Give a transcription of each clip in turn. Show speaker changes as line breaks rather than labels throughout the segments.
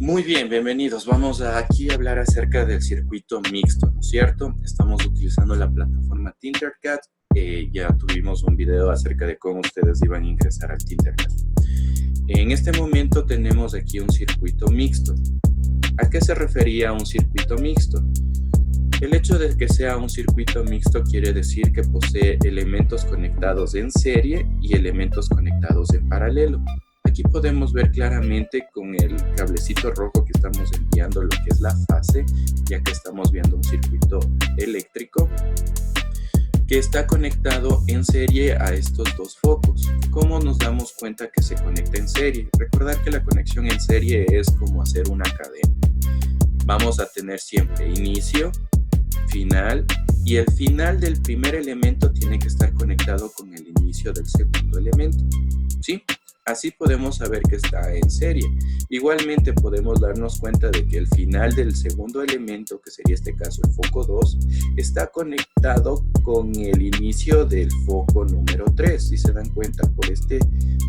Muy bien, bienvenidos. Vamos a aquí a hablar acerca del circuito mixto, ¿no es cierto? Estamos utilizando la plataforma Tinkercad. Ya tuvimos un video acerca de cómo ustedes iban a ingresar al Tinkercad. En este momento tenemos aquí un circuito mixto. ¿A qué se refería un circuito mixto? El hecho de que sea un circuito mixto quiere decir que posee elementos conectados en serie y elementos conectados en paralelo. Aquí podemos ver claramente con el cablecito rojo que estamos enviando lo que es la fase, ya que estamos viendo un circuito eléctrico que está conectado en serie a estos dos focos. ¿Cómo nos damos cuenta que se conecta en serie? Recordar que la conexión en serie es como hacer una cadena. Vamos a tener siempre inicio, final, y el final del primer elemento tiene que estar conectado con el inicio del segundo elemento, ¿sí? Así podemos saber que está en serie. Igualmente podemos darnos cuenta de que el final del segundo elemento, que sería este caso el foco 2, está conectado con el inicio del foco número 3. Si se dan cuenta, por este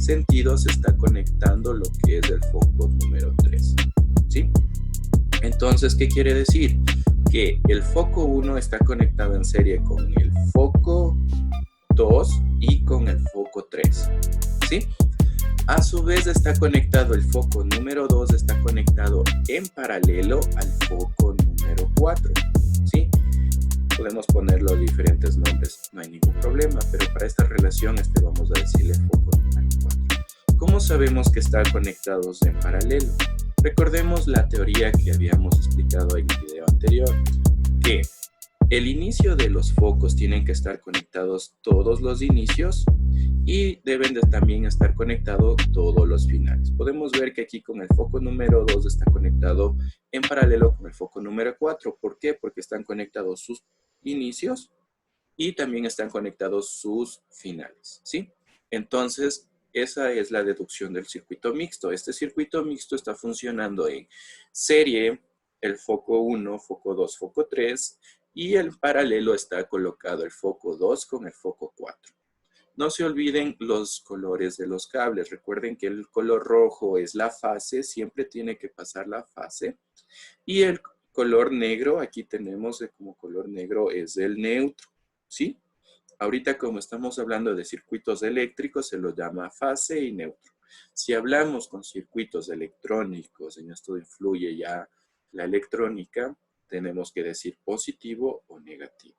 sentido se está conectando lo que es el foco número 3, ¿sí? Entonces, ¿qué quiere decir? Que el foco 1 está conectado en serie con el foco 2 y con el foco 3, ¿sí? A su vez está conectado el foco número 2, está conectado en paralelo al foco número 4, ¿sí? Podemos ponerlo diferentes nombres, no hay ningún problema, pero para esta relación vamos a decirle foco número 4. ¿Cómo sabemos que están conectados en paralelo? Recordemos la teoría que habíamos explicado en el video anterior, que el inicio de los focos tienen que estar conectados todos los inicios y deben de también estar conectados todos los finales. Podemos ver que aquí con el foco número 2 está conectado en paralelo con el foco número 4. ¿Por qué? Porque están conectados sus inicios y también están conectados sus finales, ¿sí? Entonces, esa es la deducción del circuito mixto. Este circuito mixto está funcionando en serie, el foco 1, foco 2, foco 3, y en paralelo está colocado el foco 2 con el foco 4. No se olviden los colores de los cables. Recuerden que el color rojo es la fase, siempre tiene que pasar la fase. Y el color negro, aquí tenemos como color negro, es el neutro, ¿sí? Ahorita como estamos hablando de circuitos eléctricos, se los llama fase y neutro. Si hablamos con circuitos electrónicos, en esto influye ya la electrónica, tenemos que decir positivo o negativo.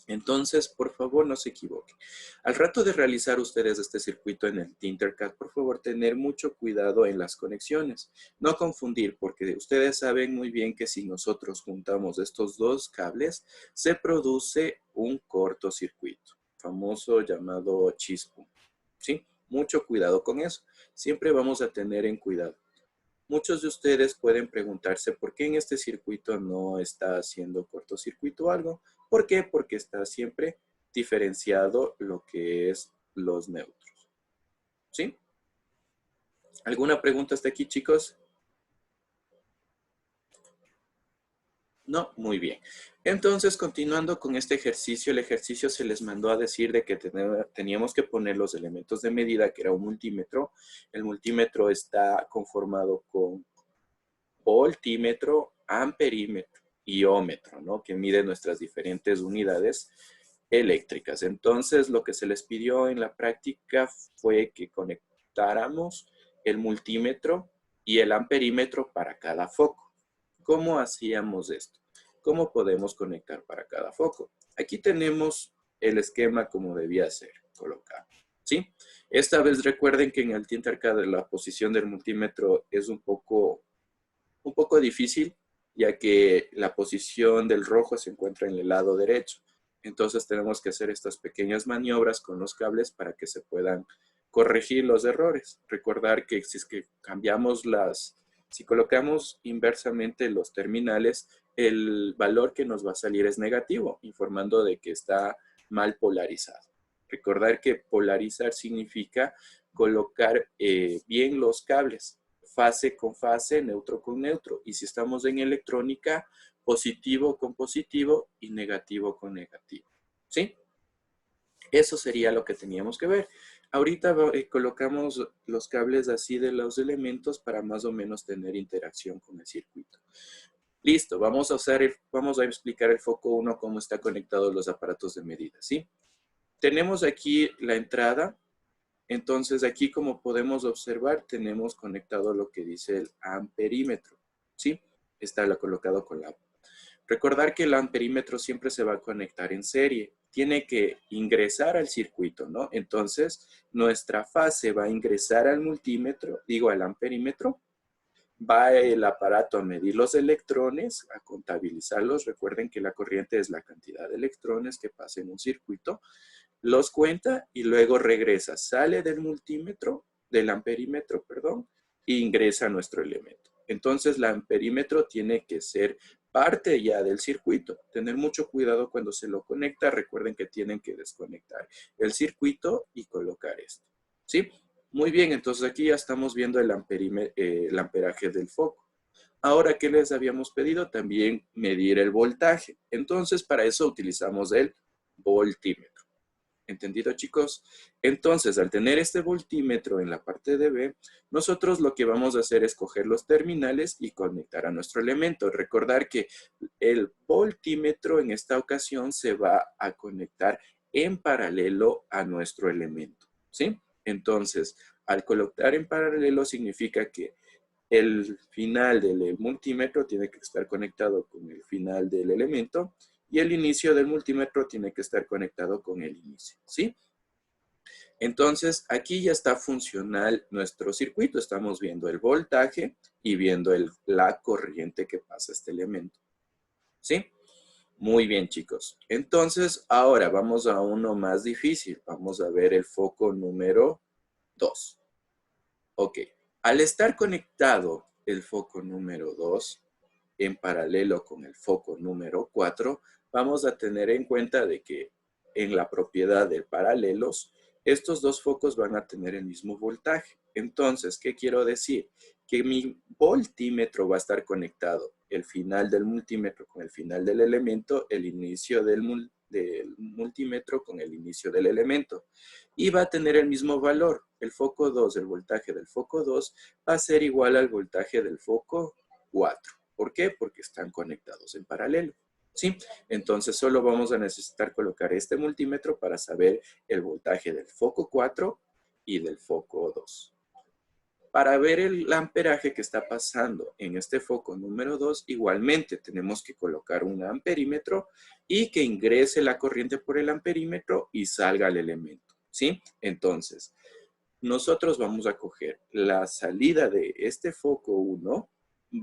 Entonces, por favor, no se equivoquen. Al rato de realizar ustedes este circuito en el Tinkercad, por favor, tener mucho cuidado en las conexiones. No confundir, porque ustedes saben muy bien que si nosotros juntamos estos dos cables, se produce un cortocircuito, famoso llamado chispo, ¿sí? Mucho cuidado con eso. Siempre vamos a tener en cuidado. Muchos de ustedes pueden preguntarse por qué en este circuito no está haciendo cortocircuito o algo. ¿Por qué? Porque está siempre diferenciado lo que es los neutros, ¿sí? ¿Alguna pregunta hasta aquí, chicos? No, muy bien. Entonces, continuando con este ejercicio, el ejercicio se les mandó a decir de que teníamos que poner los elementos de medida, que era un multímetro. El multímetro está conformado con voltímetro, amperímetro y ohmmetro, ¿no? Que mide nuestras diferentes unidades eléctricas. Entonces, lo que se les pidió en la práctica fue que conectáramos el multímetro y el amperímetro para cada foco. ¿Cómo hacíamos esto? ¿Cómo podemos conectar para cada foco? Aquí tenemos el esquema como debía ser colocado, ¿sí? Esta vez recuerden que en el Tinkercad la posición del multímetro es un poco difícil, ya que la posición del rojo se encuentra en el lado derecho. Entonces tenemos que hacer estas pequeñas maniobras con los cables para que se puedan corregir los errores. Recordar que si es que cambiamos si colocamos inversamente los terminales, el valor que nos va a salir es negativo, informando de que está mal polarizado. Recordar que polarizar significa colocar bien los cables, fase con fase, neutro con neutro. Y si estamos en electrónica, positivo con positivo y negativo con negativo, ¿sí? Eso sería lo que teníamos que ver. Ahorita colocamos los cables así de los elementos para más o menos tener interacción con el circuito. Listo, vamos a explicar el foco 1 cómo está conectado los aparatos de medida, ¿sí? Tenemos aquí la entrada. Entonces aquí, como podemos observar, tenemos conectado lo que dice el amperímetro, ¿sí? Está colocado con la... Recordar que el amperímetro siempre se va a conectar en serie. Tiene que ingresar al circuito, ¿no? Entonces, nuestra fase va a ingresar al multímetro, digo, al amperímetro. Va el aparato a medir los electrones, a contabilizarlos. Recuerden que la corriente es la cantidad de electrones que pasa en un circuito. Los cuenta y luego regresa. Sale del multímetro, del amperímetro, perdón, e ingresa a nuestro elemento. Entonces, el amperímetro tiene que ser parte ya del circuito. Tener mucho cuidado cuando se lo conecta. Recuerden que tienen que desconectar el circuito y colocar esto. ¿Sí? Muy bien, entonces aquí ya estamos viendo el amperaje del foco. Ahora, ¿qué les habíamos pedido? También medir el voltaje. Entonces, para eso utilizamos el voltímetro. ¿Entendido, chicos? Entonces, al tener este voltímetro en la parte de B, nosotros lo que vamos a hacer es coger los terminales y conectar a nuestro elemento. Recordar que el voltímetro en esta ocasión se va a conectar en paralelo a nuestro elemento, ¿sí? Entonces, al colocar en paralelo significa que el final del multímetro tiene que estar conectado con el final del elemento y el inicio del multímetro tiene que estar conectado con el inicio, ¿sí? Entonces, aquí ya está funcional nuestro circuito. Estamos viendo el voltaje y viendo la corriente que pasa este elemento, ¿sí? Muy bien, chicos. Entonces, ahora vamos a uno más difícil. Vamos a ver el foco número 2. Ok. Al estar conectado el foco número 2 en paralelo con el foco número 4, vamos a tener en cuenta de que en la propiedad de paralelos, estos dos focos van a tener el mismo voltaje. Entonces, ¿qué quiero decir? Que mi voltímetro va a estar conectado, el final del multímetro con el final del elemento, el inicio del multímetro con el inicio del elemento. Y va a tener el mismo valor. El foco 2, el voltaje del foco 2, va a ser igual al voltaje del foco 4. ¿Por qué? Porque están conectados en paralelo, ¿sí? Entonces solo vamos a necesitar colocar este multímetro para saber el voltaje del foco 4 y del foco 2. Para ver el amperaje que está pasando en este foco número 2, igualmente tenemos que colocar un amperímetro y que ingrese la corriente por el amperímetro y salga el elemento, ¿sí? Entonces, nosotros vamos a coger la salida de este foco 1,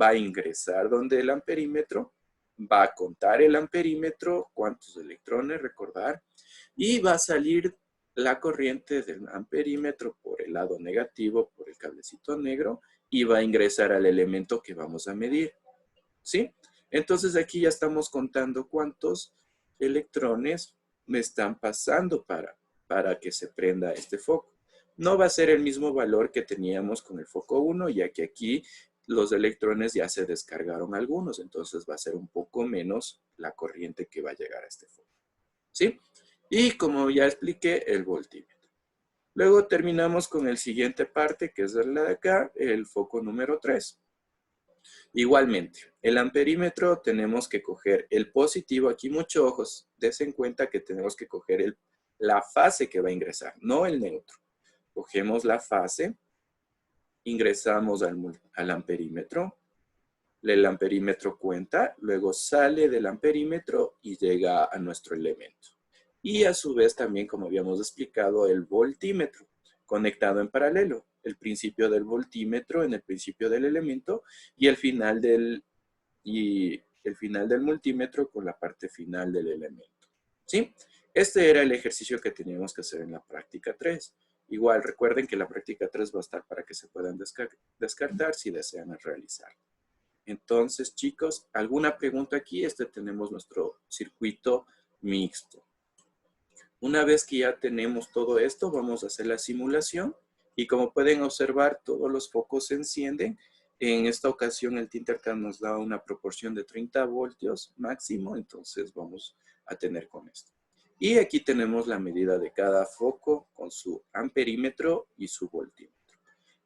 va a ingresar donde el amperímetro, va a contar el amperímetro, cuántos electrones, recordar, y va a salir la corriente del amperímetro por el lado negativo, por el cablecito negro, y va a ingresar al elemento que vamos a medir, ¿sí? Entonces aquí ya estamos contando cuántos electrones me están pasando para que se prenda este foco. No va a ser el mismo valor que teníamos con el foco 1, ya que aquí los electrones ya se descargaron algunos, entonces va a ser un poco menos la corriente que va a llegar a este foco, ¿sí? Y como ya expliqué, el voltímetro. Luego terminamos con el siguiente parte, que es la de acá, el foco número 3. Igualmente, el amperímetro tenemos que coger el positivo, aquí mucho ojos, des en cuenta que tenemos que coger la fase que va a ingresar, no el neutro. Cogemos la fase, ingresamos al amperímetro, el amperímetro cuenta, luego sale del amperímetro y llega a nuestro elemento. Y a su vez también, como habíamos explicado, el voltímetro conectado en paralelo. El principio del voltímetro en el principio del elemento y el final del multímetro con la parte final del elemento, ¿sí? Este era el ejercicio que teníamos que hacer en la práctica 3. Igual, recuerden que la práctica 3 va a estar para que se puedan descartar si desean realizar. Entonces, chicos, ¿alguna pregunta aquí? Tenemos nuestro circuito mixto. Una vez que ya tenemos todo esto, vamos a hacer la simulación y como pueden observar, todos los focos se encienden. En esta ocasión el Tinkercad nos da una proporción de 30 voltios máximo, entonces vamos a tener con esto. Y aquí tenemos la medida de cada foco con su amperímetro y su voltímetro.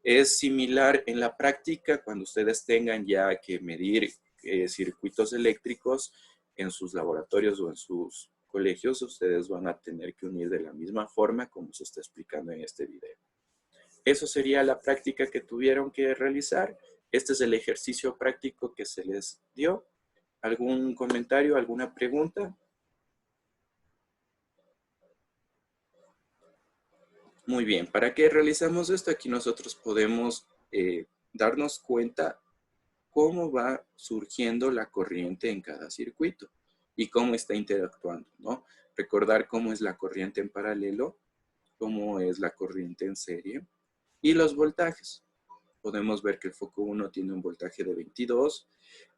Es similar en la práctica cuando ustedes tengan ya que medir circuitos eléctricos en sus laboratorios o en sus colegios, ustedes van a tener que unir de la misma forma como se está explicando en este video. Eso sería la práctica que tuvieron que realizar. Este es el ejercicio práctico que se les dio. ¿Algún comentario, alguna pregunta? Muy bien, ¿para qué realizamos esto? Aquí nosotros podemos darnos cuenta cómo va surgiendo la corriente en cada circuito y cómo está interactuando, ¿no? Recordar cómo es la corriente en paralelo, cómo es la corriente en serie y los voltajes. Podemos ver que el foco 1 tiene un voltaje de 22.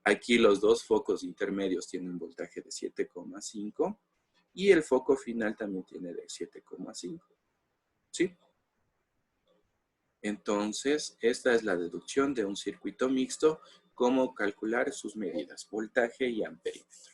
Aquí los dos focos intermedios tienen un voltaje de 7,5 y el foco final también tiene de 7,5. ¿Sí? Entonces, esta es la deducción de un circuito mixto, cómo calcular sus medidas, voltaje y amperímetro.